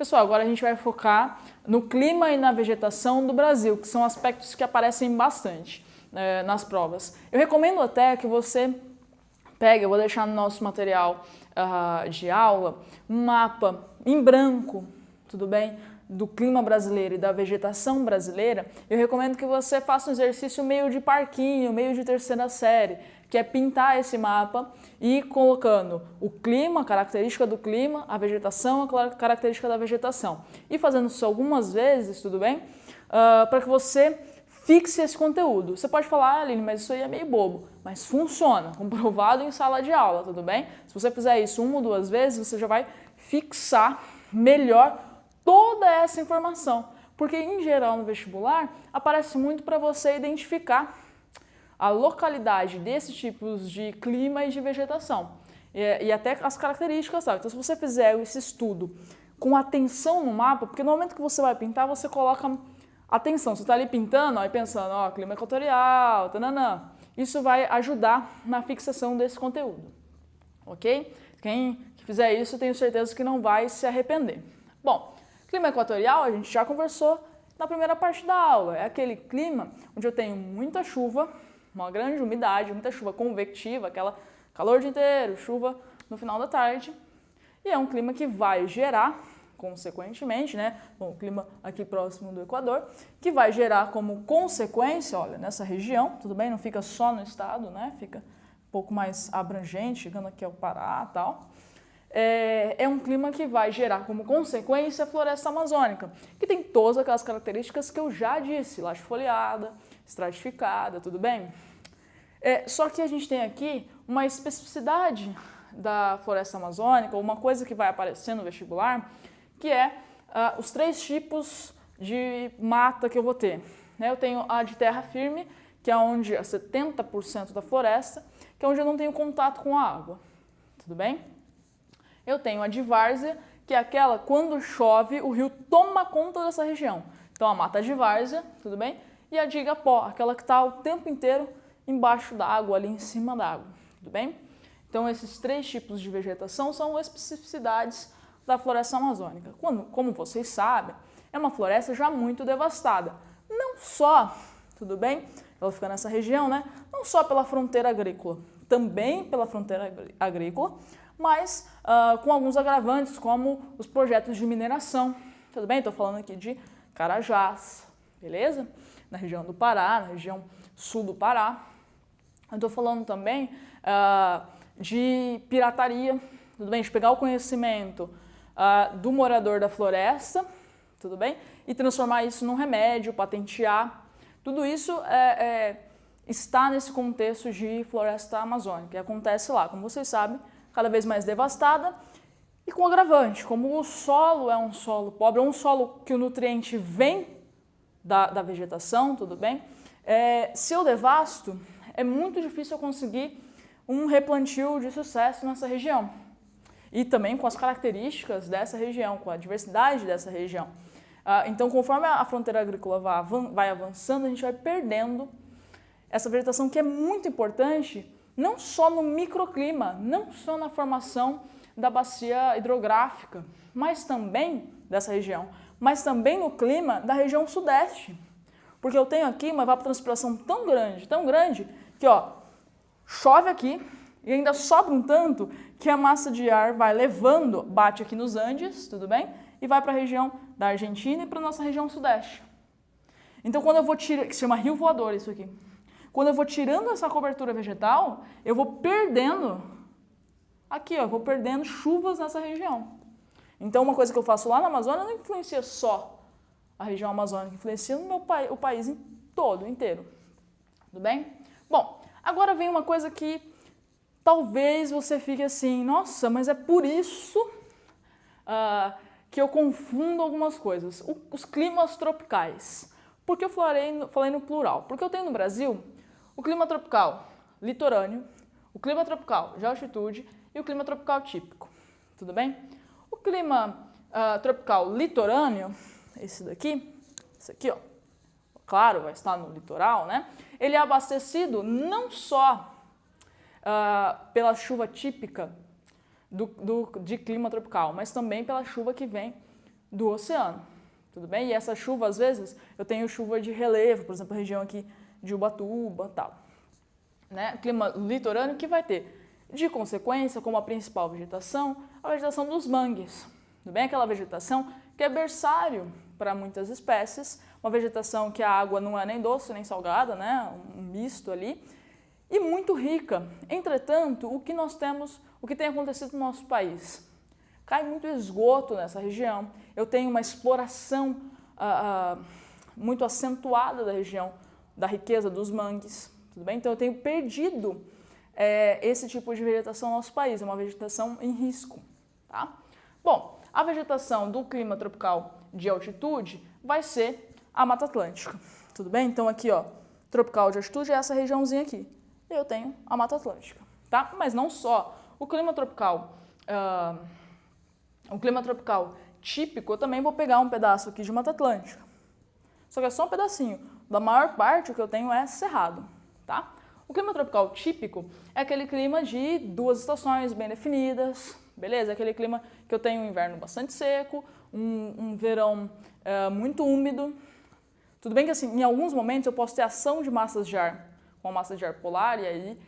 Pessoal, agora a gente vai focar no clima e na vegetação do Brasil, que são aspectos que aparecem bastante nas provas. Eu recomendo até que você pegue, eu vou deixar no nosso material de aula, um mapa em branco, tudo bem? Do clima brasileiro e da vegetação brasileira. Eu recomendo que você faça um exercício meio de parquinho, meio de terceira série, que é pintar esse mapa e ir colocando o clima, a característica do clima, a vegetação, a característica da vegetação. E fazendo isso algumas vezes, tudo bem? Para que você fixe esse conteúdo. Você pode falar, Aline, mas isso aí é meio bobo. Mas funciona, comprovado em sala de aula, tudo bem? Se você fizer isso uma ou duas vezes, você já vai fixar melhor toda essa informação. Porque, em geral, no vestibular, aparece muito para você identificar a localidade desses tipos de clima e de vegetação. E até as características, sabe? Então, se você fizer esse estudo com atenção no mapa, porque no momento que você vai pintar, você coloca atenção. Você está ali pintando, ó, e pensando, ó, clima equatorial, tananã. Isso vai ajudar na fixação desse conteúdo, ok? Quem fizer isso, tenho certeza que não vai se arrepender. Bom, clima equatorial a gente já conversou na primeira parte da aula. É aquele clima onde eu tenho muita chuva, uma grande umidade, muita chuva convectiva, aquela calor o dia inteiro, chuva no final da tarde. E é um clima que vai gerar, consequentemente, né, bom, o clima aqui próximo do Equador, que vai gerar como consequência, olha, nessa região, tudo bem, não fica só no estado, né, fica um pouco mais abrangente, chegando aqui ao Pará e tal. É um clima que vai gerar como consequência a floresta amazônica, que tem todas aquelas características que eu já disse, latifoliada, estratificada, tudo bem? Só que a gente tem aqui uma especificidade da floresta amazônica, uma coisa que vai aparecer no vestibular, que é os 3 tipos de mata que eu vou ter. Eu tenho a de terra firme, que é onde 70% da floresta, que é onde eu não tenho contato com a água, tudo bem? Eu tenho a de várzea, que é aquela, quando chove, o rio toma conta dessa região. Então, a mata de várzea, tudo bem? E a de igapó, aquela que está o tempo inteiro embaixo da água, ali em cima da água, tudo bem? Então, esses 3 tipos de vegetação são especificidades da floresta amazônica. Como vocês sabem, é uma floresta já muito devastada. Não só, tudo bem? Ela fica nessa região, né? Não só pela fronteira agrícola, também pela fronteira agrícola, mas com alguns agravantes, como os projetos de mineração, tudo bem? Estou falando aqui de Carajás, beleza? Na região do Pará, na região sul do Pará. Estou falando também de pirataria, tudo bem? De pegar o conhecimento do morador da floresta, tudo bem? E transformar isso num remédio, patentear. Tudo isso está nesse contexto de floresta amazônica, e acontece lá, como vocês sabem, cada vez mais devastada e com agravante, como o solo é um solo pobre, é um solo que o nutriente vem da vegetação, tudo bem? Se eu devasto, é muito difícil eu conseguir um replantio de sucesso nessa região. E também com as características dessa região, com a diversidade dessa região. Então, conforme a fronteira agrícola vai avançando, a gente vai perdendo essa vegetação que é muito importante, não só no microclima, não só na formação da bacia hidrográfica, mas também dessa região, mas também no clima da região sudeste. Porque eu tenho aqui uma evapotranspiração tão grande, que ó, chove aqui e ainda sobra um tanto que a massa de ar vai levando, bate aqui nos Andes, tudo bem? E vai para a região da Argentina e para a nossa região sudeste. Então, quando eu vou tirar, que se chama rio voador isso aqui, quando eu vou tirando essa cobertura vegetal, eu vou perdendo, aqui ó, vou perdendo chuvas nessa região. Então, uma coisa que eu faço lá na Amazônia não influencia só a região amazônica, influencia o país todo, inteiro. Tudo bem? Bom, agora vem uma coisa que talvez você fique assim, nossa, mas é por isso que eu confundo algumas coisas. Os climas tropicais. Por que eu falei no plural? Porque eu tenho no Brasil o clima tropical litorâneo, o clima tropical de altitude e o clima tropical típico. Tudo bem? O clima tropical litorâneo, esse aqui, ó, claro, vai estar no litoral, né? Ele é abastecido não só pela chuva típica de clima tropical, mas também pela chuva que vem do oceano, tudo bem? E essa chuva, às vezes, eu tenho chuva de relevo, por exemplo, a região aqui de Ubatuba e tal. Né? Clima litorâneo que vai ter, de consequência, como a principal vegetação, a vegetação dos mangues. Tudo bem? Aquela vegetação que é berçário para muitas espécies, uma vegetação que a água não é nem doce nem salgada, né? Um misto ali, e muito rica. Entretanto, o que tem acontecido no nosso país? Cai muito esgoto nessa região, eu tenho uma exploração muito acentuada da região, da riqueza dos mangues, tudo bem? Então eu tenho perdido esse tipo de vegetação no nosso país, é uma vegetação em risco, tá? Bom, a vegetação do clima tropical de altitude vai ser a Mata Atlântica, tudo bem? Então aqui, ó, tropical de altitude é essa regiãozinha aqui. Eu tenho a Mata Atlântica, tá? Mas não só. O clima tropical típico, eu também vou pegar um pedaço aqui de Mata Atlântica. Só que é só um pedacinho. Da maior parte que eu tenho é cerrado, tá? O clima tropical típico é aquele clima de 2 estações bem definidas, beleza? Aquele clima que eu tenho um inverno bastante seco, um verão muito úmido. Tudo bem que assim, em alguns momentos eu posso ter ação de massas de ar, com a massa de ar polar, e aí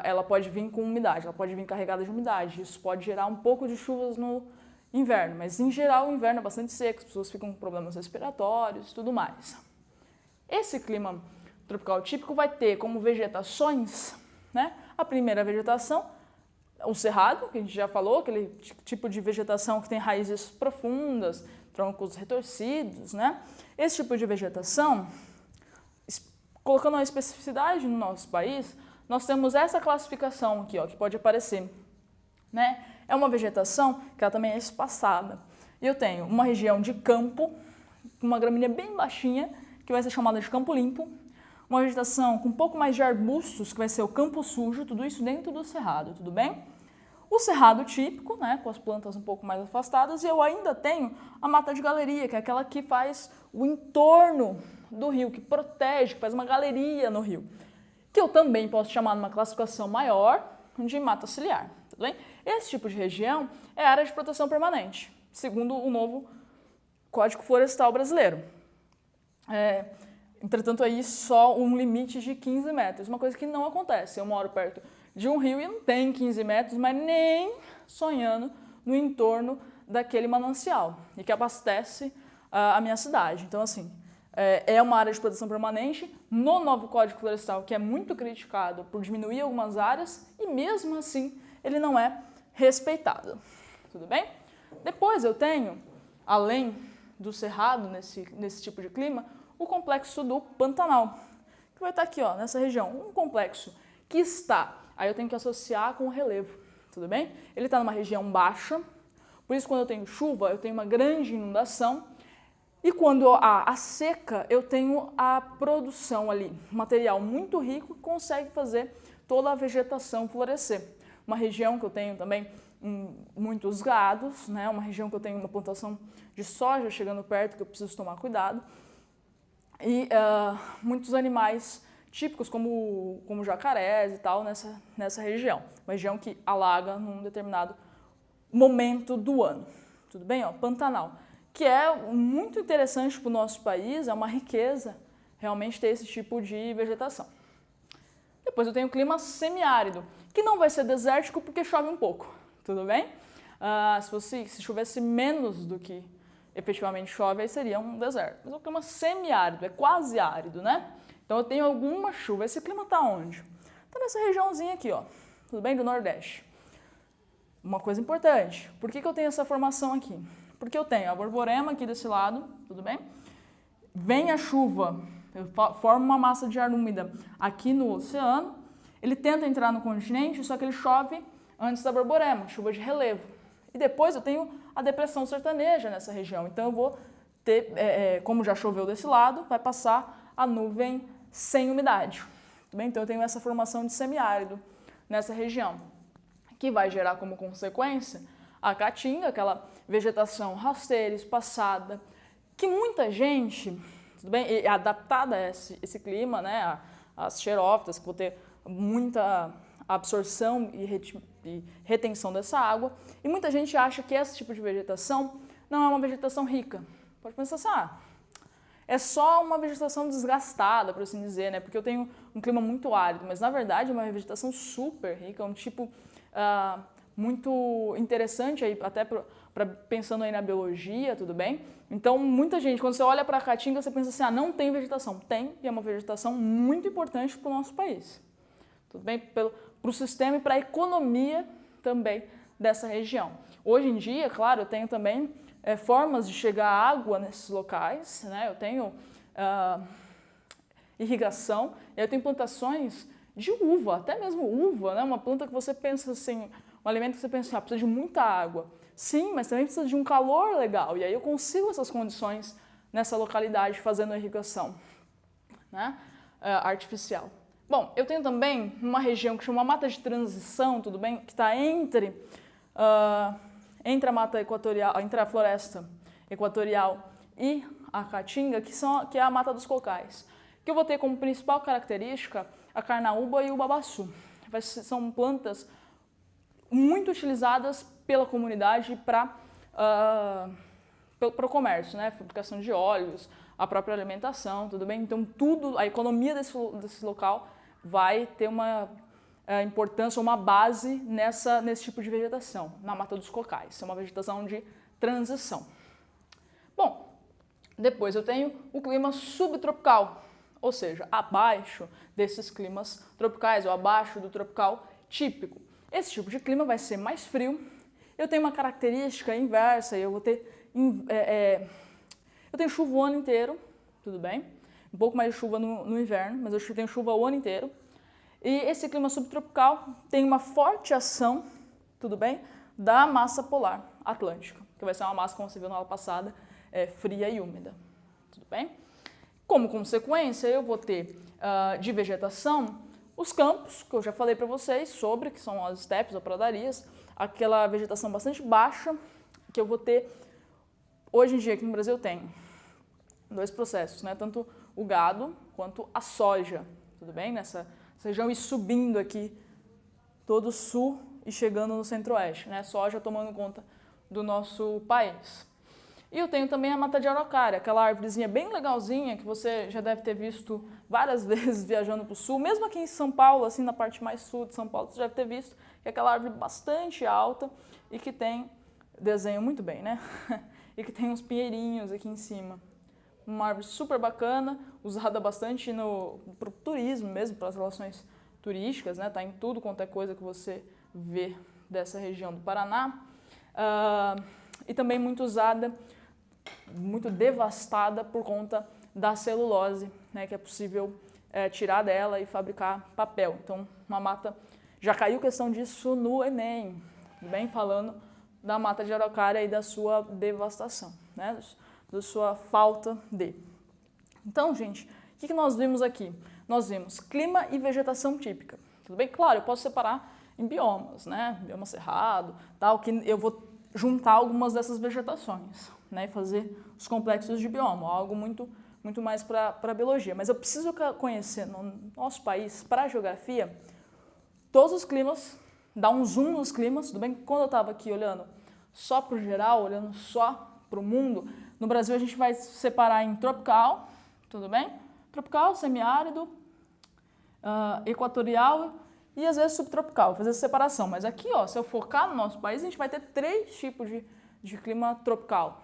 ela pode vir com umidade, ela pode vir carregada de umidade. Isso pode gerar um pouco de chuvas no inverno, mas em geral o inverno é bastante seco, as pessoas ficam com problemas respiratórios e tudo mais. Esse clima tropical típico vai ter como vegetações, né? A primeira vegetação, o cerrado, que a gente já falou, aquele tipo de vegetação que tem raízes profundas, troncos retorcidos, né? Esse tipo de vegetação, colocando uma especificidade no nosso país, nós temos essa classificação aqui, ó, que pode aparecer, né? É uma vegetação que ela também é espaçada. E eu tenho uma região de campo, uma gramínea bem baixinha, que vai ser chamada de campo limpo, uma vegetação com um pouco mais de arbustos, que vai ser o campo sujo, tudo isso dentro do cerrado, tudo bem? O cerrado típico, né, com as plantas um pouco mais afastadas, e eu ainda tenho a mata de galeria, que é aquela que faz o entorno do rio, que protege, que faz uma galeria no rio, que eu também posso chamar numa classificação maior de mata ciliar, tudo bem? Esse tipo de região é área de proteção permanente, segundo o novo Código Florestal Brasileiro. Entretanto, aí só um limite de 15 metros, uma coisa que não acontece. Eu moro perto de um rio e não tem 15 metros, mas nem sonhando no entorno daquele manancial e que abastece a minha cidade. Então, assim, é uma área de proteção permanente no novo Código Florestal, que é muito criticado por diminuir algumas áreas e mesmo assim ele não é respeitado. Tudo bem? Depois eu tenho, além do cerrado nesse tipo de clima, o complexo do Pantanal, que vai estar aqui, ó, nessa região. Um complexo que está, aí eu tenho que associar com o relevo, tudo bem? Ele está numa região baixa, por isso quando eu tenho chuva, eu tenho uma grande inundação, e quando há seca, eu tenho a produção ali, material muito rico que consegue fazer toda a vegetação florescer. Uma região que eu tenho também muitos gados, né? Uma região que eu tenho uma plantação de soja chegando perto, que eu preciso tomar cuidado, e muitos animais típicos como jacarés e tal nessa região. Uma região que alaga num determinado momento do ano. Tudo bem? Ó, Pantanal, que é muito interessante para o nosso país, é uma riqueza realmente ter esse tipo de vegetação. Depois eu tenho o clima semiárido, que não vai ser desértico porque chove um pouco, tudo bem? Se chovesse menos do que efetivamente chove, aí seria um deserto. Mas é um clima semiárido, é quase árido, né? Então eu tenho alguma chuva. Esse clima está onde? Está nessa regiãozinha aqui, ó, tudo bem? Do Nordeste. Uma coisa importante, por que eu tenho essa formação aqui? Porque eu tenho a Borborema aqui desse lado, tudo bem? Vem a chuva, eu formo uma massa de ar úmida aqui no oceano, ele tenta entrar no continente, só que ele chove antes da Borborema, chuva de relevo. E depois eu tenho a depressão sertaneja nessa região, então eu vou ter, como já choveu desse lado, vai passar a nuvem sem umidade. Tudo bem? Então eu tenho essa formação de semiárido nessa região, que vai gerar como consequência a caatinga, aquela vegetação rasteira, espaçada, que muita gente, tudo bem, é adaptada a esse clima, né, as xerófitas, que vão ter muita absorção e retenção dessa água, e muita gente acha que esse tipo de vegetação não é uma vegetação rica. Pode pensar assim, é só uma vegetação desgastada, por assim dizer, né? Porque eu tenho um clima muito árido, mas na verdade é uma vegetação super rica, um tipo muito interessante aí, até pensando aí na biologia, tudo bem? Então, muita gente, quando você olha para a Caatinga, você pensa assim, não tem vegetação. Tem, e é uma vegetação muito importante para o nosso país. Tudo bem? Para o sistema e para a economia também dessa região. Hoje em dia, claro, eu tenho também formas de chegar água nesses locais, né? Eu tenho irrigação, eu tenho plantações de uva, até mesmo uva, né? Uma planta que você pensa assim, um alimento que você pensa, precisa de muita água. Sim, mas também precisa de um calor legal, e aí eu consigo essas condições nessa localidade fazendo irrigação, né? Artificial. Bom, eu tenho também uma região que chama mata de transição, tudo bem? Que está entre a mata equatorial, entre a floresta equatorial e a Caatinga, que é a mata dos cocais, que eu vou ter como principal característica a carnaúba e o babaçu. São plantas muito utilizadas pela comunidade para o comércio, né? Fabricação de óleos, a própria alimentação, tudo bem? Então, a economia desse local vai ter uma importância, uma base nesse tipo de vegetação, na mata dos cocais. É uma vegetação de transição. Bom, depois eu tenho o clima subtropical, ou seja, abaixo desses climas tropicais, ou abaixo do tropical típico. Esse tipo de clima vai ser mais frio. Eu tenho uma característica inversa, eu vou ter eu tenho chuva o ano inteiro, tudo bem? Um pouco mais de chuva no inverno, mas eu tenho chuva o ano inteiro. E esse clima subtropical tem uma forte ação, tudo bem, da massa polar atlântica, que vai ser uma massa, como você viu na aula passada, fria e úmida, tudo bem? Como consequência, eu vou ter de vegetação os campos, que eu já falei para vocês sobre, que são as estepes ou pradarias, aquela vegetação bastante baixa, que eu vou ter, hoje em dia aqui no Brasil tem dois processos, né? Tanto o gado quanto a soja, tudo bem? Nessa região e subindo aqui todo o sul e chegando no centro-oeste, né? Soja tomando conta do nosso país. E eu tenho também a mata de araucária, aquela árvorezinha bem legalzinha que você já deve ter visto várias vezes viajando para o sul, mesmo aqui em São Paulo, assim na parte mais sul de São Paulo, você já deve ter visto que é aquela árvore bastante alta e que tem, desenho muito bem, né? E que tem uns pinheirinhos aqui em cima. Uma árvore super bacana, usada bastante para o turismo mesmo, para as relações turísticas, né? Tá em tudo quanto é coisa que você vê dessa região do Paraná. E também muito usada, muito devastada por conta da celulose, né? Que é possível tirar dela e fabricar papel. Então, uma mata, já caiu questão disso no Enem, bem falando da mata de araucária e da sua devastação, né? Da sua falta de. Então, gente, o que nós vimos aqui? Nós vimos clima e vegetação típica. Tudo bem? Claro, eu posso separar em biomas, né? Bioma cerrado, tal, que eu vou juntar algumas dessas vegetações, né? E fazer os complexos de bioma, algo muito mais para a biologia. Mas eu preciso conhecer no nosso país, para a geografia, todos os climas, dar um zoom nos climas, tudo bem? Quando eu estava aqui olhando só para o geral, olhando só para o mundo, no Brasil a gente vai separar em tropical, tudo bem? Tropical, semiárido, equatorial e às vezes subtropical, fazer essa separação. Mas aqui, ó, se eu focar no nosso país, a gente vai ter 3 tipos de clima tropical,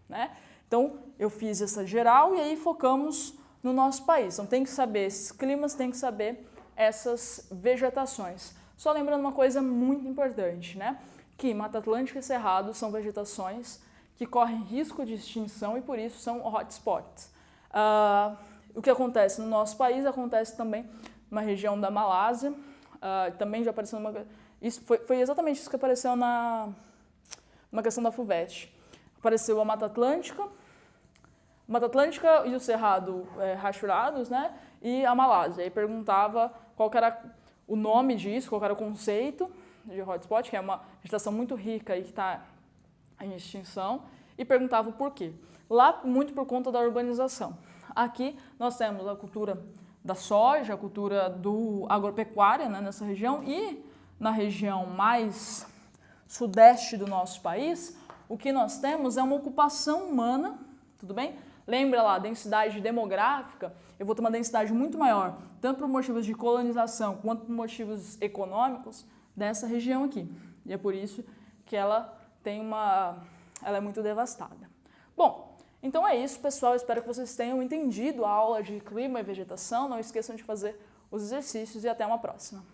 né? Então, eu fiz essa geral e aí focamos no nosso país. Então, tem que saber esses climas, tem que saber essas vegetações. Só lembrando uma coisa muito importante, né? Que Mata Atlântica e Cerrado são vegetações que correm risco de extinção e por isso são hotspots. O que acontece no nosso país acontece também na região da Malásia, também já apareceu isso foi exatamente isso que apareceu numa questão da FUVEST. Apareceu a Mata Atlântica e o Cerrado rachurados, né? E a Malásia. Aí perguntava qual que era o nome disso, qual que era o conceito de hotspot, que é uma vegetação muito rica e que está em extinção, e perguntava o porquê. Lá, muito por conta da urbanização. Aqui, nós temos a cultura da soja, a cultura do agropecuária, né, nessa região, e na região mais sudeste do nosso país, o que nós temos é uma ocupação humana, tudo bem? Lembra lá, densidade demográfica, eu vou ter uma densidade muito maior, tanto por motivos de colonização quanto por motivos econômicos, dessa região aqui. E é por isso que ela é muito devastada. Bom, então é isso, pessoal. Espero que vocês tenham entendido a aula de clima e vegetação. Não esqueçam de fazer os exercícios e até uma próxima.